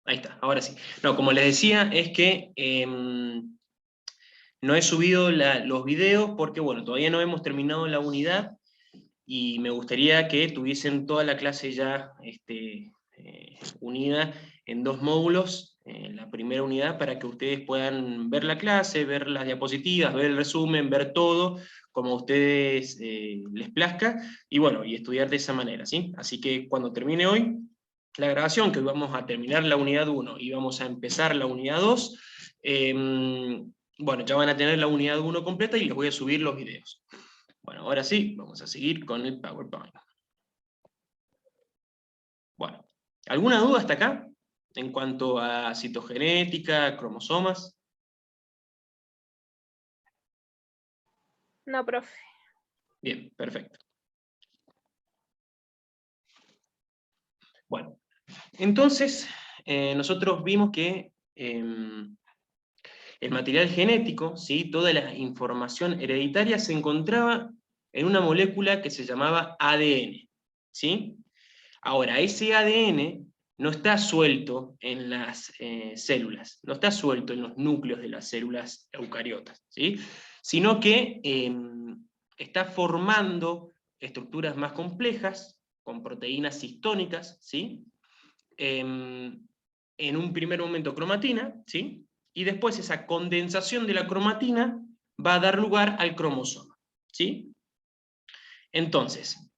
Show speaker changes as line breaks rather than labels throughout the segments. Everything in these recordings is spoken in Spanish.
Ahí está, ahora sí. No, como les decía, es que no he subido los videos porque, bueno, todavía no hemos terminado la unidad y me gustaría que tuviesen toda la clase ya unida en 2 módulos, la primera unidad, para que ustedes puedan ver la clase, ver las diapositivas, ver el resumen, ver todo, como a ustedes les plazca, y bueno, y estudiar de esa manera, ¿sí? Así que cuando termine hoy la grabación, que hoy vamos a terminar la unidad 1 y vamos a empezar la unidad 2, bueno, ya van a tener la unidad 1 completa y les voy a subir los videos. Bueno, ahora sí, vamos a seguir con el PowerPoint. Bueno, ¿alguna duda hasta acá? En cuanto a citogenética, cromosomas.
No, profe.
Bien, perfecto. Bueno, entonces nosotros vimos que el material genético, ¿sí? Toda la información hereditaria se encontraba en una molécula que se llamaba ADN, ¿sí? Ahora, ese ADN no está suelto en las células, no está suelto en los núcleos de las células eucariotas, ¿sí? Sino que está formando estructuras más complejas, con proteínas histónicas, ¿sí? En un primer momento cromatina, ¿sí? Y después esa condensación de la cromatina va a dar lugar al cromosoma, ¿sí? Entonces,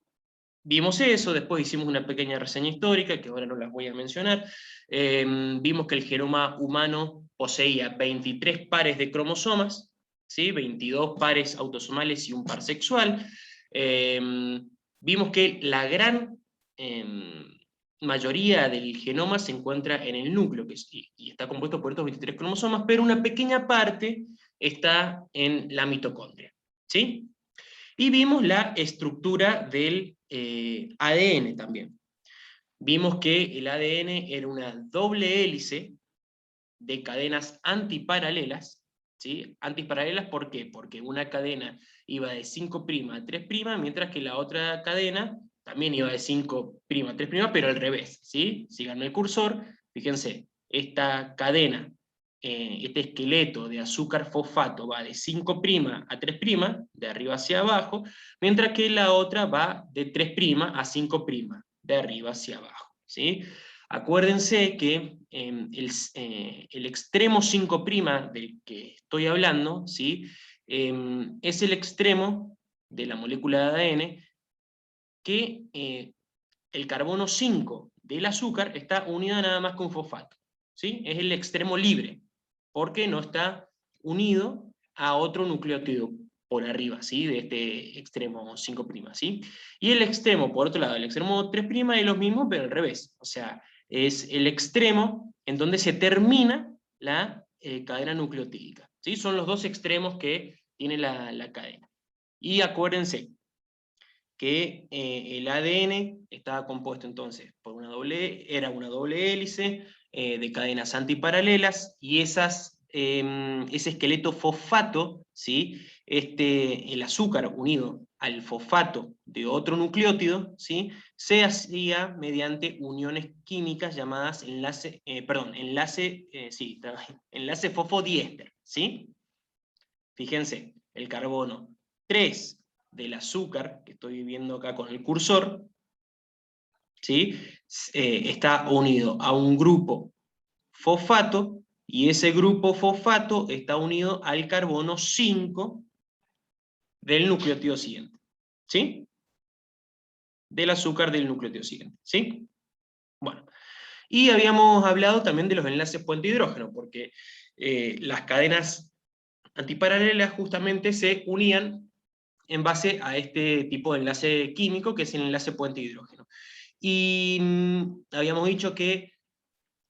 vimos eso, después hicimos una pequeña reseña histórica, que ahora no las voy a mencionar. Vimos que el genoma humano poseía 23 pares de cromosomas, ¿sí? 22 pares autosomales y un par sexual. Vimos que la gran mayoría del genoma se encuentra en el núcleo, y está compuesto por estos 23 cromosomas, pero una pequeña parte está en la mitocondria, ¿sí? Y vimos la estructura del ADN también. Vimos que el ADN era una doble hélice de cadenas antiparalelas, ¿sí? Antiparalelas, ¿por qué? Porque una cadena iba de 5' a 3', mientras que la otra cadena también iba de 5' a 3', pero al revés, ¿sí? Sigan el cursor, fíjense, esta cadena, este esqueleto de azúcar fosfato va de 5' a 3', de arriba hacia abajo, mientras que la otra va de 3' a 5', de arriba hacia abajo, ¿sí? Acuérdense que el extremo 5' del que estoy hablando, ¿sí? Es el extremo de la molécula de ADN que el carbono 5 del azúcar está unido nada más con fosfato, ¿sí? Es el extremo libre, porque no está unido a otro nucleótido por arriba, ¿sí? De este extremo 5', ¿sí? Y el extremo, por otro lado, el extremo 3' es lo mismo, pero al revés, o sea, es el extremo en donde se termina la cadena nucleotídica, ¿sí? Son los dos extremos que tiene la cadena. Y acuérdense que el ADN estaba compuesto entonces por era una doble hélice de cadenas antiparalelas, y ese esqueleto fosfato, ¿sí? El azúcar unido al fosfato de otro nucleótido, ¿sí? Se hacía mediante uniones químicas llamadas enlace fosfodiéster, ¿sí? Fíjense, el carbono 3 del azúcar, que estoy viendo acá con el cursor, ¿sí? Está unido a un grupo fosfato, y ese grupo fosfato está unido al carbono 5 del nucleótido siguiente, ¿sí? Del azúcar del nucleótido siguiente, ¿sí? Bueno, y habíamos hablado también de los enlaces puente hidrógeno, porque las cadenas antiparalelas justamente se unían en base a este tipo de enlace químico, que es el enlace puente hidrógeno. Y habíamos dicho que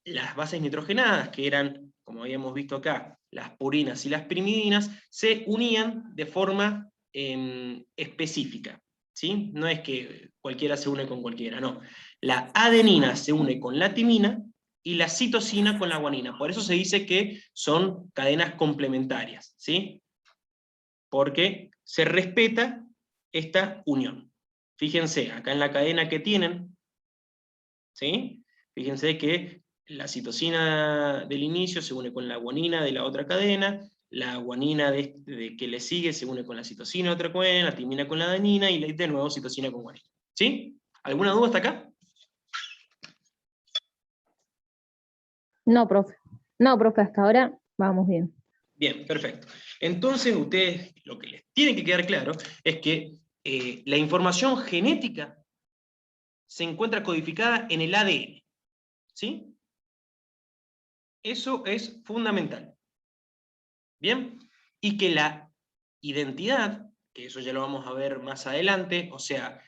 las bases nitrogenadas, que eran, como habíamos visto acá, las purinas y las primidinas, se unían de forma específica, ¿sí? No es que cualquiera se une con cualquiera, no. La adenina se une con la timina y la citosina con la guanina. Por eso se dice que son cadenas complementarias, ¿sí? Porque se respeta esta unión. Fíjense, acá en la cadena que tienen, ¿sí? Fíjense que la citosina del inicio se une con la guanina de la otra cadena, la guanina de que le sigue se une con la citosina de otra cadena, la timina con la adenina, y de nuevo citosina con guanina. ¿Sí? ¿Alguna duda hasta acá?
No, profe. No, profe, hasta ahora vamos bien.
Bien, perfecto. Entonces ustedes, lo que les tiene que quedar claro es que la información genética se encuentra codificada en el ADN. ¿Sí? Eso es fundamental. ¿Bien? Y que la identidad, que eso ya lo vamos a ver más adelante, o sea,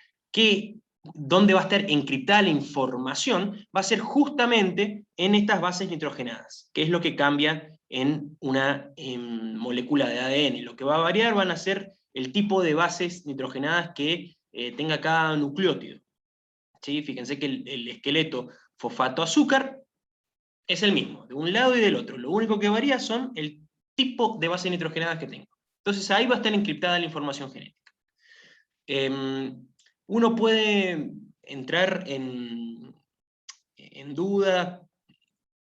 dónde va a estar encriptada la información, va a ser justamente en estas bases nitrogenadas, que es lo que cambia en una molécula de ADN. Lo que va a variar van a ser el tipo de bases nitrogenadas que tenga cada nucleótido. ¿Sí? Fíjense que el esqueleto fosfato-azúcar es el mismo, de un lado y del otro. Lo único que varía son el tipo de bases nitrogenadas que tengo. Entonces ahí va a estar encriptada la información genética. Uno puede entrar en duda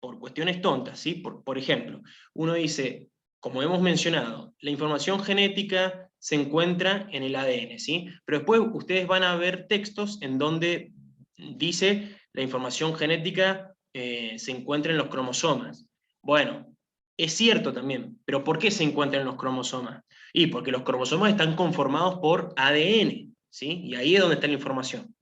por cuestiones tontas, ¿sí? Por ejemplo, uno dice, como hemos mencionado, la información genética se encuentra en el ADN, ¿sí? Pero después ustedes van a ver textos en donde dice la información genética se encuentra en los cromosomas. Bueno, es cierto también, pero ¿por qué se encuentra en los cromosomas? Y porque los cromosomas están conformados por ADN, ¿sí? Y ahí es donde está la información.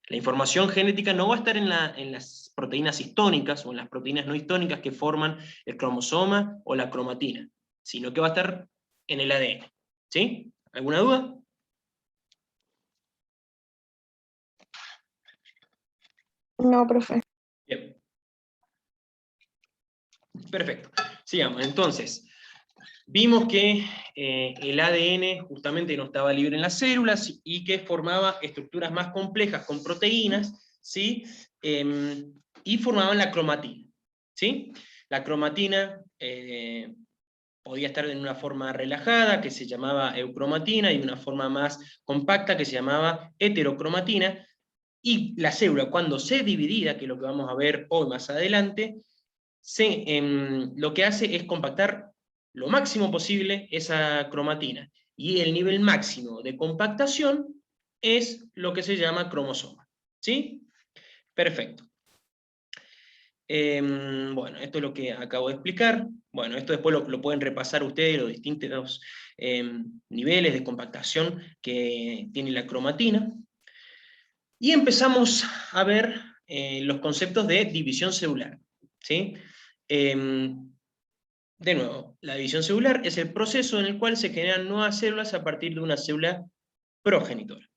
La información genética no va a estar en las proteínas histónicas o en las proteínas no histónicas que forman el cromosoma o la cromatina, sino que va a estar en el ADN. ¿Sí? ¿Alguna duda?
No, profe.
Bien. Perfecto. Sigamos. Entonces, vimos que el ADN justamente no estaba libre en las células y que formaba estructuras más complejas con proteínas, ¿sí? Y formaban la cromatina, ¿sí? La cromatina podía estar en una forma relajada, que se llamaba eucromatina, y una forma más compacta, que se llamaba heterocromatina, y la célula, cuando se dividía, que es lo que vamos a ver hoy más adelante, lo que hace es compactar lo máximo posible esa cromatina, y el nivel máximo de compactación es lo que se llama cromosoma. ¿Sí? Perfecto. Bueno, esto es lo que acabo de explicar. Bueno, esto después lo pueden repasar ustedes, los distintos niveles de compactación que tiene la cromatina. Y empezamos a ver los conceptos de división celular. ¿Sí? De nuevo, la división celular es el proceso en el cual se generan nuevas células a partir de una célula progenitora.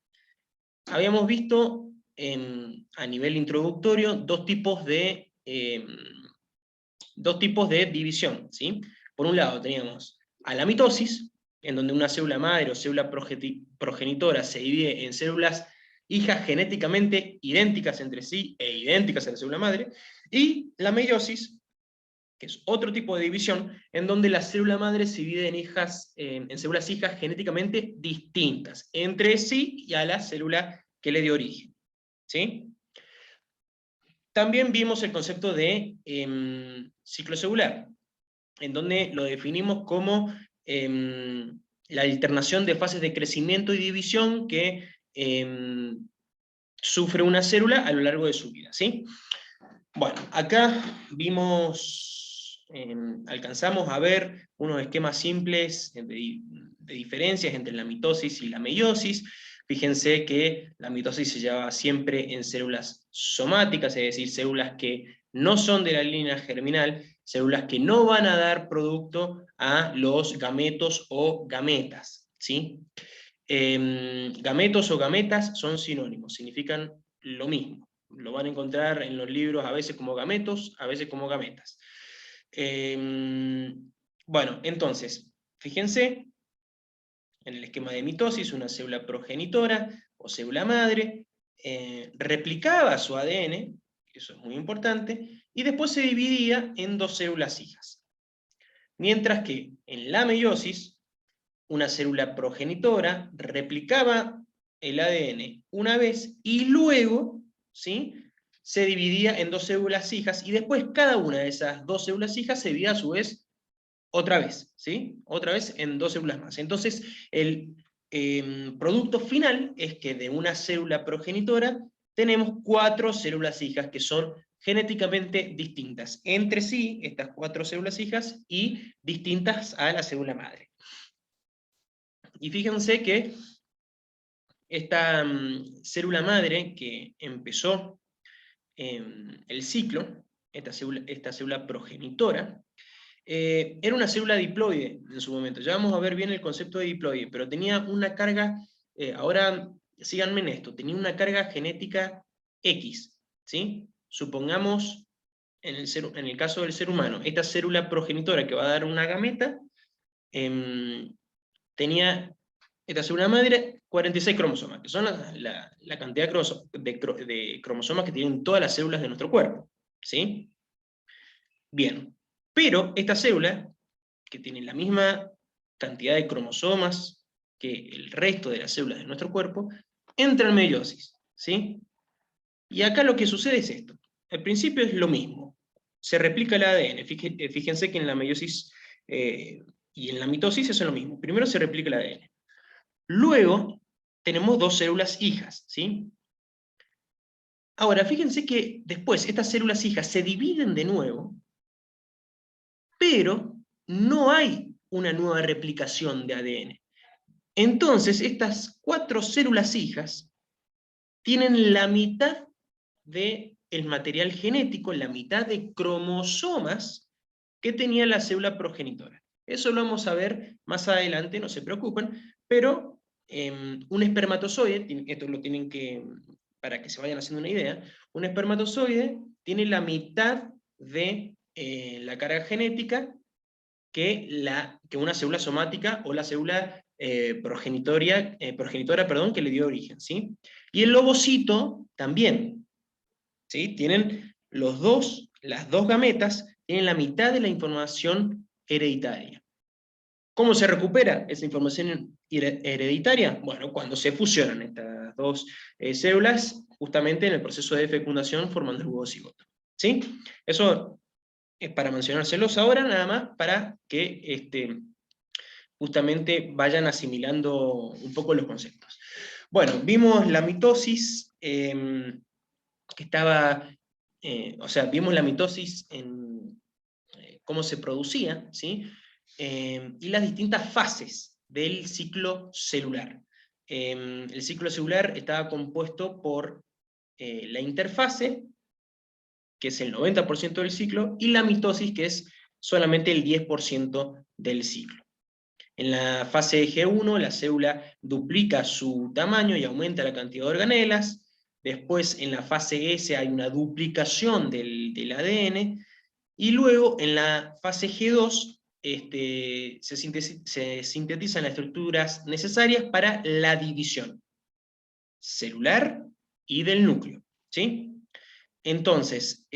Habíamos visto a nivel introductorio dos tipos de división, ¿sí? Por un lado teníamos a la mitosis, en donde una célula madre o célula progenitora se divide en células hijas genéticamente idénticas entre sí e idénticas a la célula madre, y la meiosis, que es otro tipo de división, en donde la célula madre se divide en células hijas genéticamente distintas entre sí y a la célula que le dio origen. ¿Sí? También vimos el concepto de ciclo celular, en donde lo definimos como la alternación de fases de crecimiento y división que sufre una célula a lo largo de su vida. ¿Sí? Bueno, acá alcanzamos a ver unos esquemas simples de diferencias entre la mitosis y la meiosis. Fíjense que la mitosis se lleva siempre en células somáticas, es decir, células que no son de la línea germinal, células que no van a dar producto a los gametos o gametas. ¿Sí? Gametos o gametas son sinónimos, significan lo mismo. Lo van a encontrar en los libros a veces como gametos, a veces como gametas. Bueno, entonces, fíjense, en el esquema de mitosis, una célula progenitora o célula madre replicaba su ADN, eso es muy importante, y después se dividía en dos células hijas. Mientras que en la meiosis, una célula progenitora replicaba el ADN una vez y luego, ¿sí?, se dividía en 2 células hijas, y después cada una de esas 2 células hijas se dividía a su vez otra vez, ¿sí? Otra vez en 2 células más. Entonces, el producto final es que de una célula progenitora tenemos 4 células hijas que son genéticamente distintas entre sí, estas 4 células hijas, y distintas a la célula madre. Y fíjense que esta célula madre que empezó el ciclo, esta célula progenitora, era una célula diploide en su momento. Ya vamos a ver bien el concepto de diploide, pero tenía una carga, ahora síganme en esto, tenía una carga genética X, ¿sí? Supongamos, en el caso del ser humano, esta célula progenitora que va a dar una gameta, tenía esta célula madre 46 cromosomas, que son la cantidad de cromosomas que tienen todas las células de nuestro cuerpo, ¿sí? Bien, pero esta célula, que tiene la misma cantidad de cromosomas que el resto de las células de nuestro cuerpo, entra en meiosis, ¿sí? Y acá lo que sucede es esto. Al principio es lo mismo. Se replica el ADN. Fíjense que en la meiosis y en la mitosis eso es lo mismo. Primero se replica el ADN. Luego tenemos 2 células hijas, ¿sí? Ahora, fíjense que después estas células hijas se dividen de nuevo, pero no hay una nueva replicación de ADN. Entonces, estas 4 células hijas tienen la mitad del material genético, la mitad de cromosomas que tenía la célula progenitora. Eso lo vamos a ver más adelante, no se preocupen, pero un espermatozoide, esto lo tienen que, para que se vayan haciendo una idea, un espermatozoide tiene la mitad de la carga genética que una célula somática o la célula progenitora, que le dio origen, ¿sí? Y el ovocito también, ¿sí? Tienen las dos gametas, tienen la mitad de la información hereditaria. ¿Cómo se recupera esa información hereditaria? Bueno, cuando se fusionan estas 2 células, justamente en el proceso de fecundación formando el huevo cigoto, ¿sí? Eso es para mencionárselos ahora, nada más, para que justamente vayan asimilando un poco los conceptos. Bueno, vimos la mitosis, que estaba, vimos la mitosis en cómo se producía, ¿sí? Y las distintas fases del ciclo celular. El ciclo celular estaba compuesto por la interfase, que es el 90% del ciclo, y la mitosis, que es solamente el 10% del ciclo. En la fase G1, la célula duplica su tamaño y aumenta la cantidad de organelas. Después, en la fase S, hay una duplicación del ADN. Y luego, en la fase G2, se sintetizan las estructuras necesarias para la división celular y del núcleo, ¿sí? Entonces,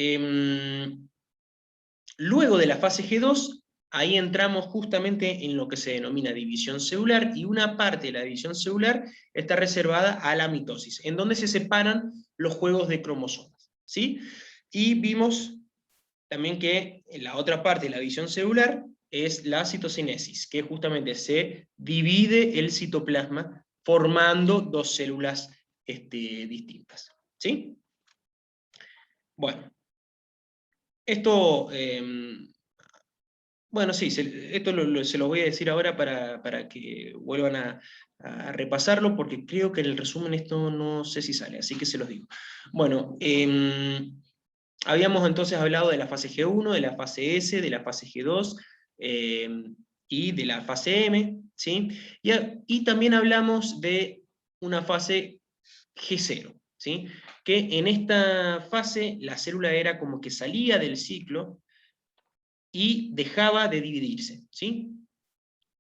luego de la fase G2, ahí entramos justamente en lo que se denomina división celular, y una parte de la división celular está reservada a la mitosis, en donde se separan los juegos de cromosomas, ¿sí? Y vimos también que la otra parte de la división celular es la citocinesis, que justamente se divide el citoplasma formando 2 células distintas, ¿sí? Bueno, esto, bueno, sí, esto se lo voy a decir ahora para que vuelvan a repasarlo, porque creo que en el resumen esto no sé si sale, así que se los digo. Bueno, habíamos entonces hablado de la fase G1, de la fase S, de la fase G2, y de la fase M, ¿sí? Y también hablamos de una fase G0, ¿sí? Que en esta fase la célula era como que salía del ciclo y dejaba de dividirse, ¿sí?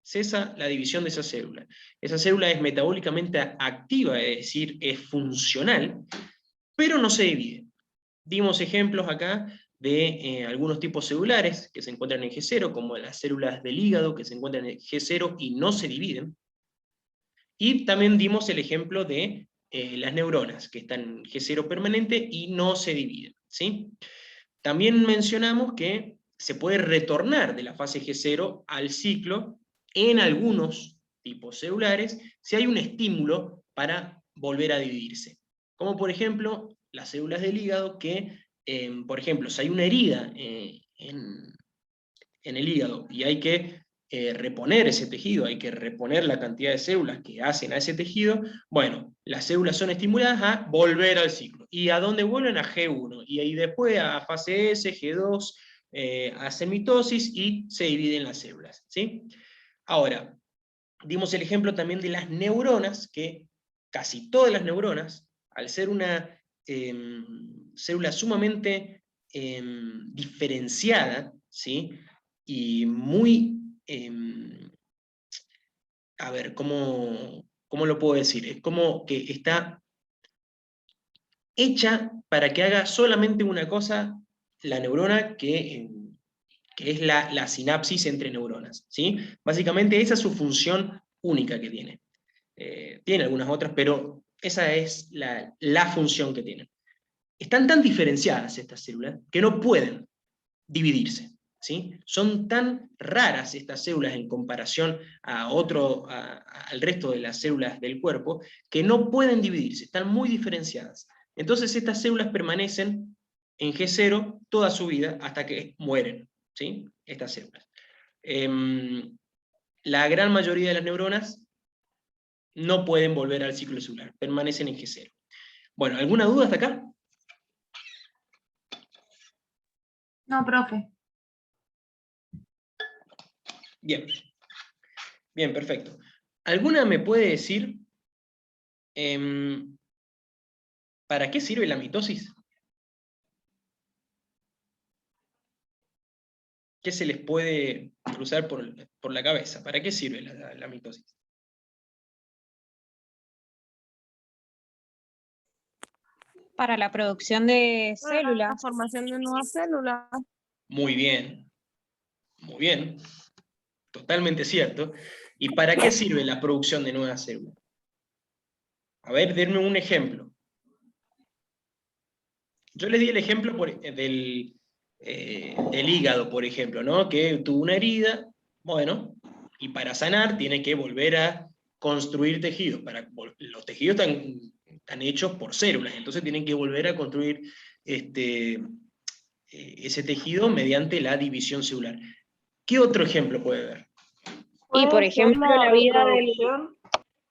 Cesa la división de esa célula. Esa célula es metabólicamente activa, es decir, es funcional, pero no se divide. Dimos ejemplos acá de algunos tipos celulares que se encuentran en G0, como las células del hígado que se encuentran en G0 y no se dividen. Y también dimos el ejemplo de las neuronas, que están en G0 permanente y no se dividen, ¿sí? También mencionamos que se puede retornar de la fase G0 al ciclo en algunos tipos celulares si hay un estímulo para volver a dividirse. Como por ejemplo, las células del hígado que, por ejemplo, si hay una herida en el hígado y hay que reponer ese tejido, hay que reponer la cantidad de células que hacen a ese tejido, bueno, las células son estimuladas a volver al ciclo. ¿Y a dónde vuelven? A G1, y ahí después a fase S, G2, hacen mitosis y se dividen las células, ¿sí? Ahora, dimos el ejemplo también de las neuronas, que casi todas las neuronas, al ser una célula sumamente diferenciada, ¿sí? Y muy, a ver, ¿cómo lo puedo decir? Es como que está hecha para que haga solamente una cosa la neurona, que es la sinapsis entre neuronas, ¿sí? Básicamente esa es su función única que tiene. Tiene algunas otras, pero esa es la función que tienen. Están tan diferenciadas estas células que no pueden dividirse, ¿sí? Son tan raras estas células en comparación al resto de las células del cuerpo, que no pueden dividirse, están muy diferenciadas. Entonces estas células permanecen en G0 toda su vida hasta que mueren, ¿sí? Estas células. La gran mayoría de las neuronas no pueden volver al ciclo celular, permanecen en G0. Bueno, ¿alguna duda hasta acá?
No, profe.
Bien. Bien, perfecto. ¿Alguna me puede decir para qué sirve la mitosis? ¿Qué se les puede cruzar por la cabeza? ¿Para qué sirve la mitosis?
Para la producción de
Para la
células.
formación de nuevas células.
Muy bien, muy bien, totalmente cierto. ¿Y para qué sirve la producción de nuevas células? A ver, denme un ejemplo. Yo les di el ejemplo del hígado, por ejemplo, ¿no? Que tuvo una herida, bueno, y para sanar tiene que volver a construir tejidos. Los tejidos están hechos por células, entonces tienen que volver a construir ese tejido mediante la división celular. ¿Qué otro ejemplo puede ver?
Y por
Puede ser
ejemplo,
la
la vida del...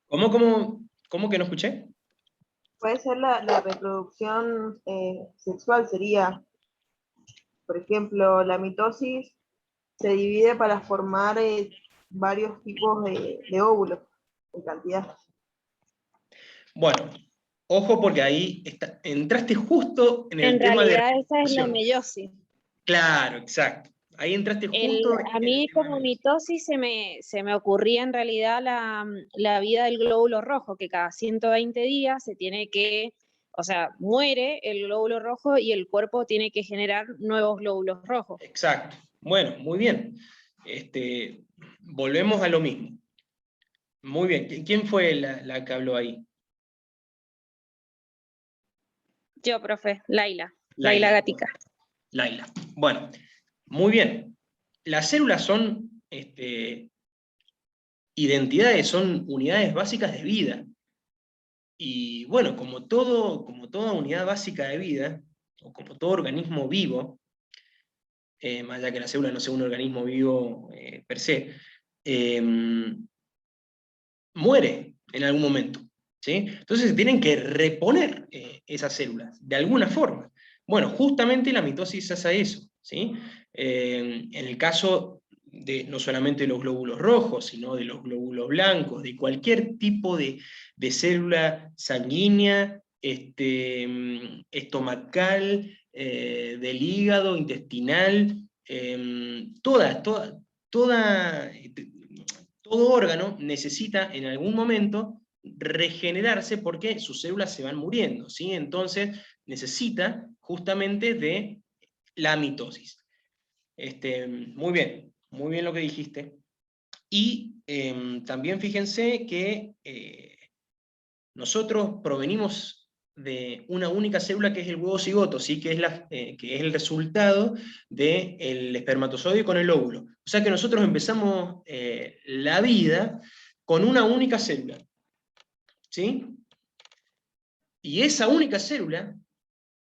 reproducción,
¿Cómo que no escuché?
puede ser la reproducción sexual, sería, por ejemplo, la mitosis se divide para formar varios tipos de óvulos, en cantidad.
Bueno, ojo porque ahí entraste justo en el
En
tema de
realidad esa es la
reproducción.
meiosis.
Claro, exacto. Ahí entraste justo
A
en el
mí
tema de
como
meiosis.
mitosis se me ocurría en realidad la vida del glóbulo rojo, que cada 120 días se tiene que, o sea, muere el glóbulo rojo y el cuerpo tiene que generar nuevos glóbulos rojos.
Exacto. Bueno, muy bien. Volvemos a lo mismo. Muy bien. ¿Quién fue la que habló ahí?
Yo, profe, Laila
Laila.
Gatica.
Laila. Bueno, muy bien. Las células son identidades, son unidades básicas de vida. Y bueno, como toda unidad básica de vida, o como todo organismo vivo, más allá que la célula no sea un organismo vivo per se, muere en algún momento, ¿sí? Entonces se tienen que reponer esas células, de alguna forma. Bueno, justamente la mitosis hace eso, ¿sí? En el caso de no solamente los glóbulos rojos, sino de los glóbulos blancos, de cualquier tipo de célula sanguínea, estomacal, del hígado, intestinal, todo órgano necesita en algún momento regenerarse porque sus células se van muriendo, ¿sí? Entonces necesita justamente de la mitosis. Muy bien lo que dijiste. Y también fíjense que nosotros provenimos de una única célula que es el huevo cigoto, ¿sí? Que es el resultado del espermatozoide con el óvulo. O sea que nosotros empezamos la vida con una única célula, ¿sí? Y esa única célula,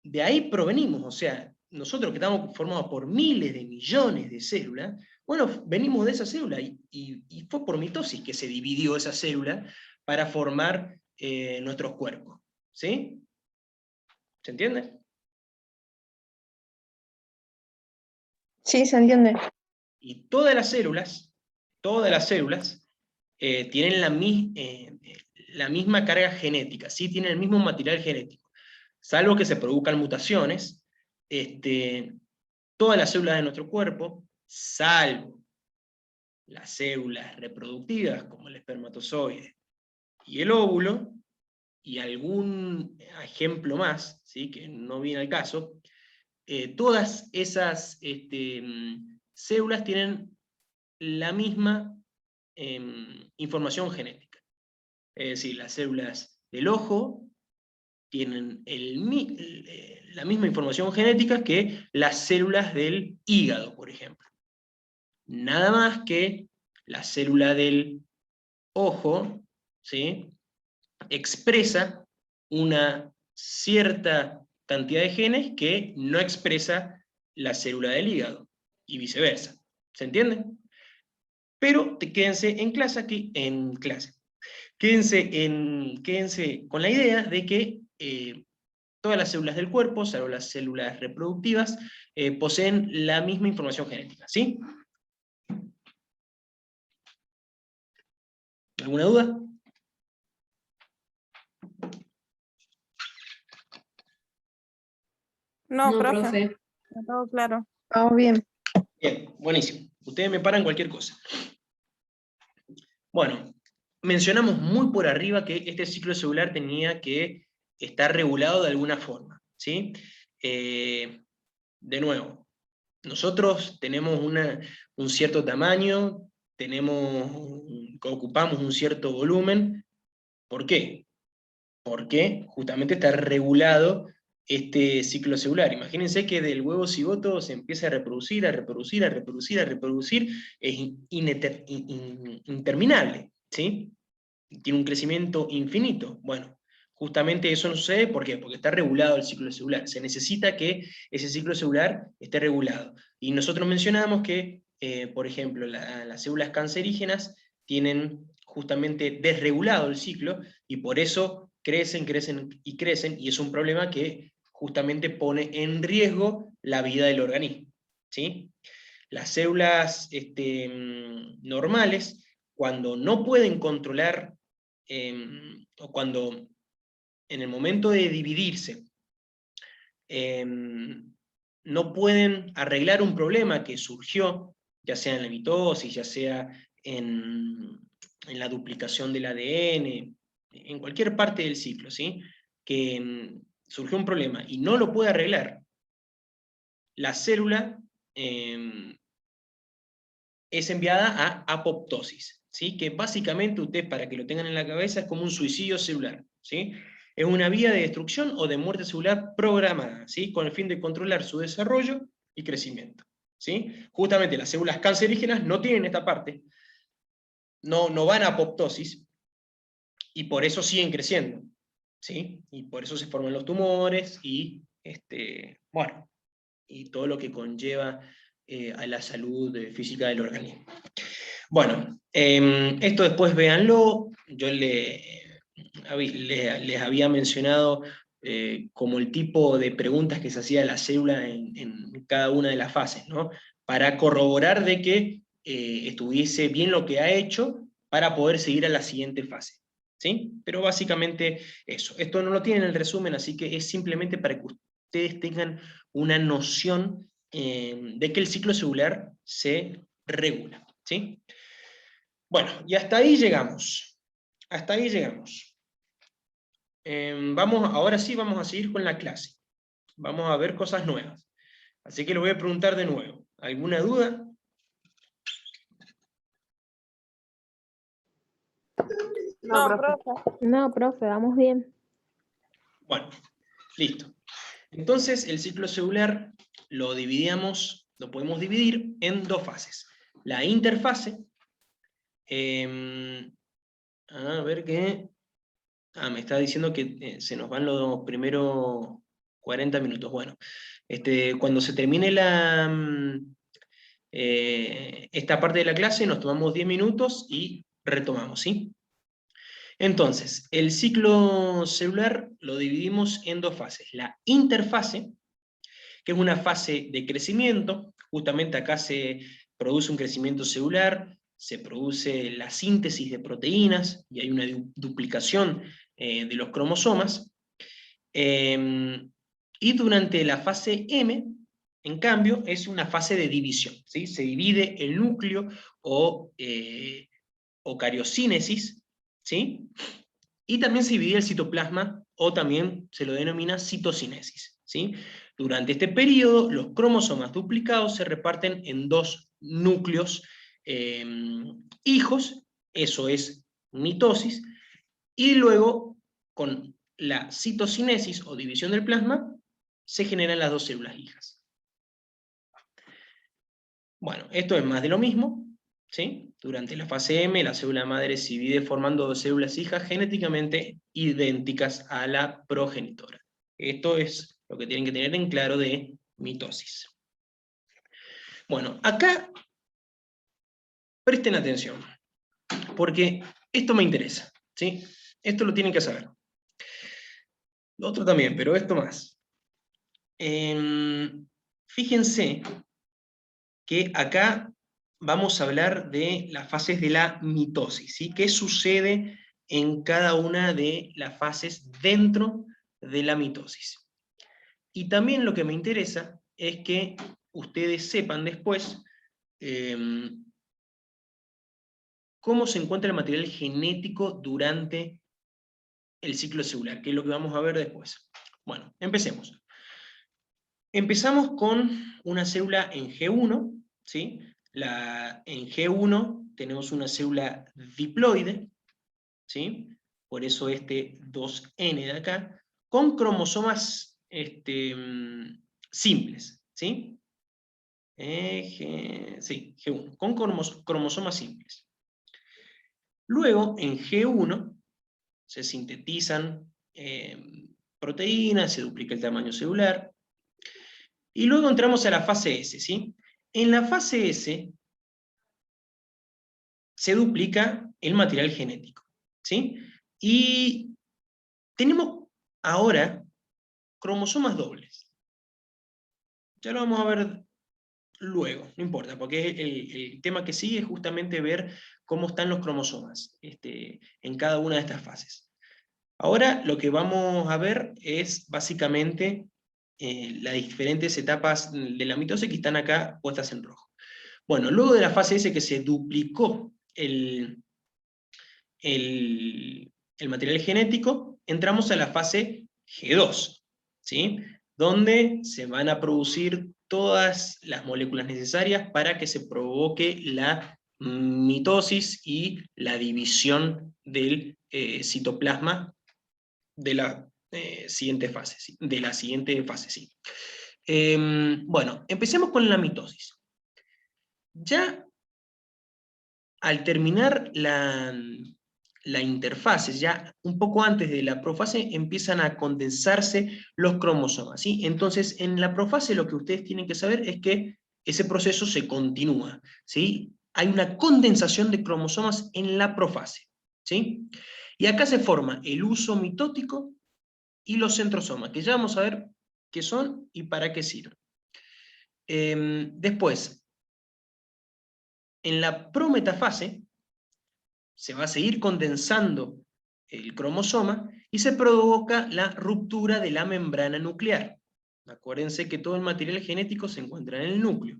de ahí provenimos, o sea, nosotros que estamos formados por miles de millones de células, bueno, venimos de esa célula, y fue por mitosis que se dividió esa célula para formar nuestros cuerpos, ¿sí? ¿Se entiende?
Sí, se entiende.
Y todas las células tienen la misma carga genética, ¿sí? Tienen el mismo material genético. Salvo que se produzcan mutaciones, todas las células de nuestro cuerpo, salvo las células reproductivas, como el espermatozoide y el óvulo, y algún ejemplo más, ¿sí? Que no viene al caso, todas esas células tienen la misma información genética. Es decir, las células del ojo tienen la misma información genética que las células del hígado, por ejemplo. Nada más que la célula del ojo, ¿sí? Expresa una cierta cantidad de genes que no expresa la célula del hígado, y viceversa. ¿Se entiende? Pero quédense en clase aquí, quédense con la idea de que todas las células del cuerpo, salvo las células reproductivas, poseen la misma información genética, ¿sí? ¿Alguna duda?
No,
No,
profe.
está todo claro.
Vamos bien.
Bien, buenísimo. Ustedes me paran cualquier cosa. Bueno, mencionamos muy por arriba que este ciclo celular tenía que estar regulado de alguna forma, ¿sí? De nuevo, nosotros tenemos un cierto tamaño, ocupamos un cierto volumen. ¿Por qué? Porque justamente está regulado este ciclo celular. Imagínense que del huevo cigoto se empieza a reproducir, a reproducir, a reproducir, a reproducir, es interminable, ¿sí? Tiene un crecimiento infinito. Bueno, justamente eso no sucede, ¿por qué? Porque está regulado el ciclo celular. Se necesita que ese ciclo celular esté regulado. Y nosotros mencionamos que, por ejemplo, las células cancerígenas tienen justamente desregulado el ciclo, y por eso crecen, crecen y crecen, y es un problema que justamente pone en riesgo la vida del organismo, ¿sí? Las células normales, cuando no pueden controlar, o cuando en el momento de dividirse, no pueden arreglar un problema que surgió, ya sea en la mitosis, ya sea en la duplicación del ADN, en cualquier parte del ciclo, ¿sí? Que surgió un problema y no lo puede arreglar, la célula es enviada a apoptosis, ¿sí? Que básicamente usted, para que lo tengan en la cabeza, es como un suicidio celular, ¿sí? Es una vía de destrucción o de muerte celular programada, ¿sí? Con el fin de controlar su desarrollo y crecimiento, ¿sí? Justamente las células cancerígenas no tienen esta parte, no van a apoptosis, y por eso siguen creciendo, ¿sí? Y por eso se forman los tumores, y bueno, y todo lo que conlleva a la salud física del organismo. Bueno, esto después véanlo. Yo les había mencionado como el tipo de preguntas que se hacía a la célula en cada una de las fases, ¿no? Para corroborar de que estuviese bien lo que ha hecho para poder seguir a la siguiente fase, ¿sí? Pero básicamente eso. Esto no lo tiene en el resumen, así que es simplemente para que ustedes tengan una noción de que el ciclo celular se regula, ¿sí? Bueno, y hasta ahí llegamos. Hasta ahí llegamos. Ahora sí vamos a seguir con la clase. Vamos a ver cosas nuevas. Así que les voy a preguntar de nuevo. ¿Alguna duda?
No, profe.
No, profe, vamos bien.
Bueno, listo. Entonces, el ciclo celular lo podemos dividir en dos fases. La interfase, a ver qué... me está diciendo que se nos van los primeros 40 minutos. Bueno, cuando se termine esta parte de la clase, nos tomamos 10 minutos y retomamos, ¿sí? Entonces, el ciclo celular lo dividimos en dos fases. La interfase, que es una fase de crecimiento, justamente acá se produce un crecimiento celular, se produce la síntesis de proteínas, y hay una duplicación de los cromosomas, y durante la fase M, en cambio, es una fase de división, ¿sí? Se divide el núcleo o cariocínesis, ¿sí? Y también se divide el citoplasma, o también se lo denomina citocinesis, ¿sí? Durante este periodo, los cromosomas duplicados se reparten en dos núcleos hijos, eso es mitosis, y luego, con la citocinesis o división del plasma, se generan las dos células hijas. Bueno, esto es más de lo mismo, ¿sí? Durante la fase M, la célula madre se divide formando dos células hijas genéticamente idénticas a la progenitora. Esto es lo que tienen que tener en claro de mitosis. Bueno, acá presten atención, porque esto me interesa, ¿sí? Esto lo tienen que saber. Lo otro también, pero esto más. Fíjense que acá vamos a hablar de las fases de la mitosis, ¿sí? ¿Qué sucede en cada una de las fases dentro de la mitosis? Y también lo que me interesa es que ustedes sepan después cómo se encuentra el material genético durante el ciclo celular, que es lo que vamos a ver después. Bueno, empecemos. Empezamos con una célula en G1, ¿sí? En G1 tenemos una célula diploide, ¿sí? Por eso este 2N de acá, con cromosomas simples, ¿sí? Sí, G1, con cromosomas simples. Luego, en G1, se sintetizan proteínas, se duplica el tamaño celular, y luego entramos a la fase S, ¿sí? En la fase S se duplica el material genético, ¿sí? Y tenemos ahora cromosomas dobles. Ya lo vamos a ver luego, no importa, porque el tema que sigue es justamente ver cómo están los cromosomas en cada una de estas fases. Ahora lo que vamos a ver es básicamente las diferentes etapas de la mitosis que están acá puestas en rojo. Bueno, luego de la fase S que se duplicó el material genético, entramos a la fase G2, ¿sí? Donde se van a producir todas las moléculas necesarias para que se provoque la mitosis y la división del citoplasma de la siguiente fase, ¿sí? ¿Sí? Bueno, empecemos con la mitosis. Ya al terminar la interfase, ya un poco antes de la profase, empiezan a condensarse los cromosomas, ¿sí? Entonces, en la profase lo que ustedes tienen que saber es que ese proceso se continúa, ¿sí? Hay una condensación de cromosomas en la profase, ¿sí? Y acá se forma el uso mitótico y los centrosomas, que ya vamos a ver qué son y para qué sirven. Después, en la prometafase, se va a seguir condensando el cromosoma y se provoca la ruptura de la membrana nuclear. Acuérdense que todo el material genético se encuentra en el núcleo.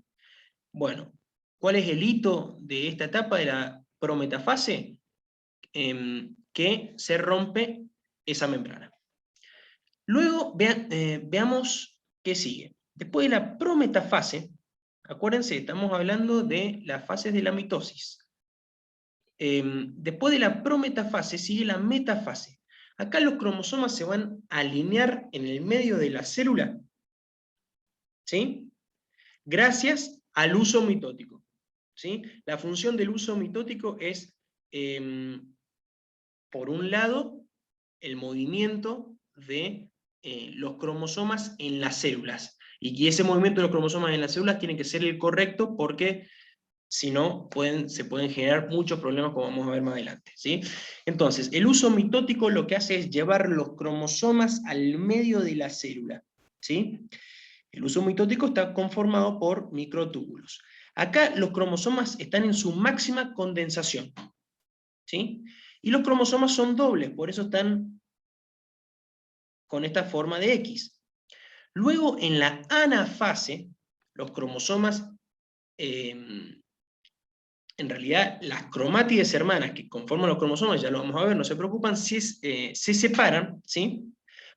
Bueno, ¿cuál es el hito de esta etapa de la prometafase? Que se rompe esa membrana. Luego veamos qué sigue. Después de la prometafase, acuérdense, estamos hablando de las fases de la mitosis. después de la prometafase sigue la metafase. Acá los cromosomas se van a alinear en el medio de la célula, ¿sí? Gracias al uso mitótico, ¿sí? La función del uso mitótico es, por un lado, el movimiento de los cromosomas en las células. Y ese movimiento de los cromosomas en las células tiene que ser el correcto, porque si no, se pueden generar muchos problemas, como vamos a ver más adelante, ¿sí? Entonces, el uso mitótico lo que hace es llevar los cromosomas al medio de la célula, ¿sí? El uso mitótico está conformado por microtúbulos. Acá los cromosomas están en su máxima condensación, ¿sí? Y los cromosomas son dobles, por eso están con esta forma de X. Luego, en la anafase, los cromosomas, en realidad, las cromátides hermanas que conforman los cromosomas, ya lo vamos a ver, no se preocupan, se separan, ¿sí?,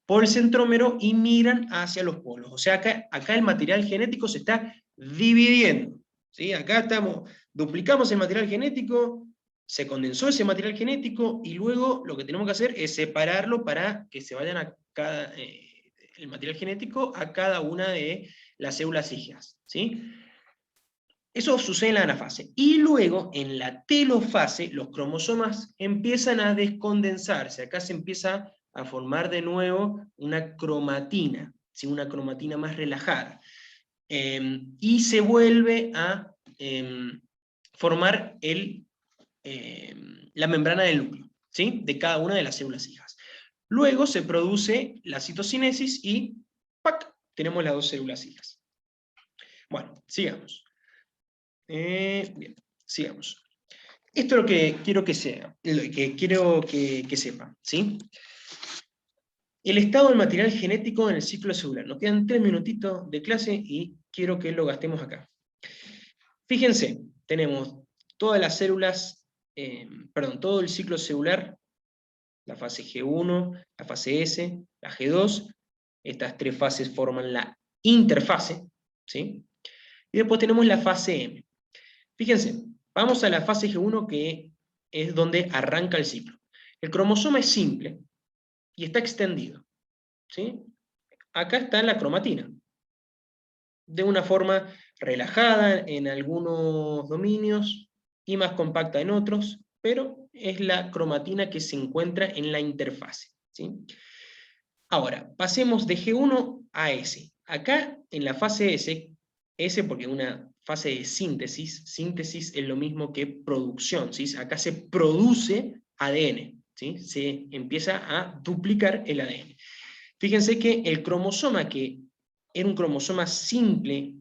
por el centrómero y migran hacia los polos. O sea, acá el material genético se está dividiendo, ¿sí? Acá duplicamos el material genético, se condensó ese material genético, y luego lo que tenemos que hacer es separarlo para que se vayan el material genético a cada una de las células hijas, ¿sí? Eso sucede en la anafase. Y luego, en la telofase, los cromosomas empiezan a descondensarse. Acá se empieza a formar de nuevo una cromatina, ¿sí? Una cromatina más relajada. Y se vuelve a formar la membrana del núcleo, ¿sí?, de cada una de las células hijas. Luego se produce la citocinesis y ¡pac!, tenemos las dos células hijas. Bueno, sigamos. Bien, sigamos. Esto es lo que quiero que sepan, ¿sí? El estado del material genético en el ciclo celular. Nos quedan 3 minutitos de clase y quiero que lo gastemos acá. Fíjense, tenemos todas las células, todo el ciclo celular, la fase G1, la fase S, la G2, estas 3 fases forman la interfase, ¿sí? Y después tenemos la fase M. Fíjense, vamos a la fase G1, que es donde arranca el ciclo. El cromosoma es simple y está extendido, ¿sí? Acá está la cromatina, de una forma relajada en algunos dominios y más compacta en otros, pero es la cromatina que se encuentra en la interfase, ¿sí? Ahora, pasemos de G1 a S. Acá en la fase S porque es una fase de síntesis es lo mismo que producción, ¿sí? Acá se produce ADN, ¿sí? Se empieza a duplicar el ADN. Fíjense que el cromosoma, que era un cromosoma simple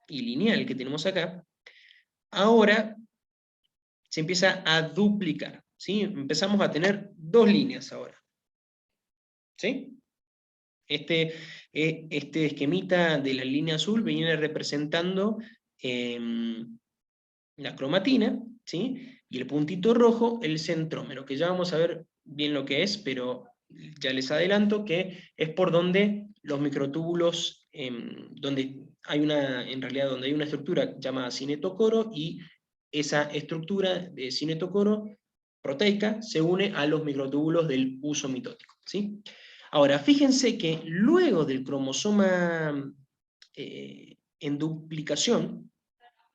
y lineal que tenemos acá, ahora se empieza a duplicar, ¿sí? Empezamos a tener 2 líneas ahora, ¿sí? Este esquemita de la línea azul viene representando la cromatina, ¿sí? Y el puntito rojo, el centrómero, que ya vamos a ver bien lo que es, pero ya les adelanto que es por donde los microtúbulos, donde hay una estructura llamada cinetocoro, y esa estructura de cinetocoro proteica se une a los microtúbulos del uso mitótico, ¿sí? Ahora, fíjense que luego del cromosoma en duplicación,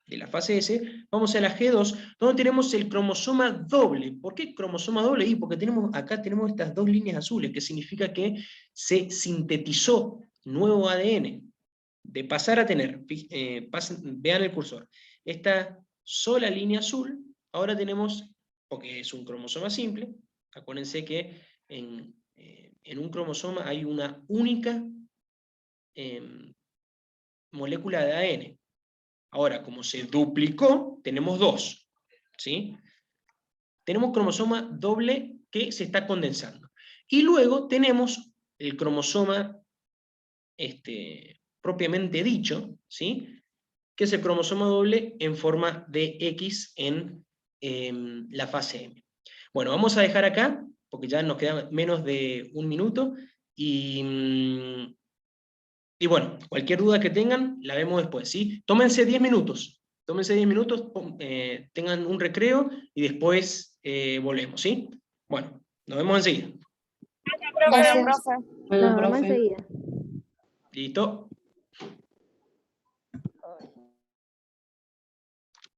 de la fase S, vamos a la G2, donde tenemos el cromosoma doble. ¿Por qué cromosoma doble? Y porque acá tenemos estas 2 líneas azules, que significa que se sintetizó nuevo ADN. De pasar a tener, vean el cursor, esta sola línea azul, ahora tenemos, porque es un cromosoma simple, acuérdense que en un cromosoma hay una única molécula de ADN. Ahora, como se duplicó, tenemos 2, ¿sí? Tenemos cromosoma doble que se está condensando. Y luego tenemos el cromosoma propiamente dicho, ¿sí?, que es el cromosoma doble en forma de X en la fase M. Bueno, vamos a dejar acá, porque ya nos queda menos de 1 minuto, y bueno, cualquier duda que tengan, la vemos después, ¿sí? Tómense 10 minutos, tengan un recreo, y después volvemos, ¿sí? Bueno, nos vemos enseguida.
Gracias.
Bueno,
Nos vemos
profe.
enseguida.
¿Listo?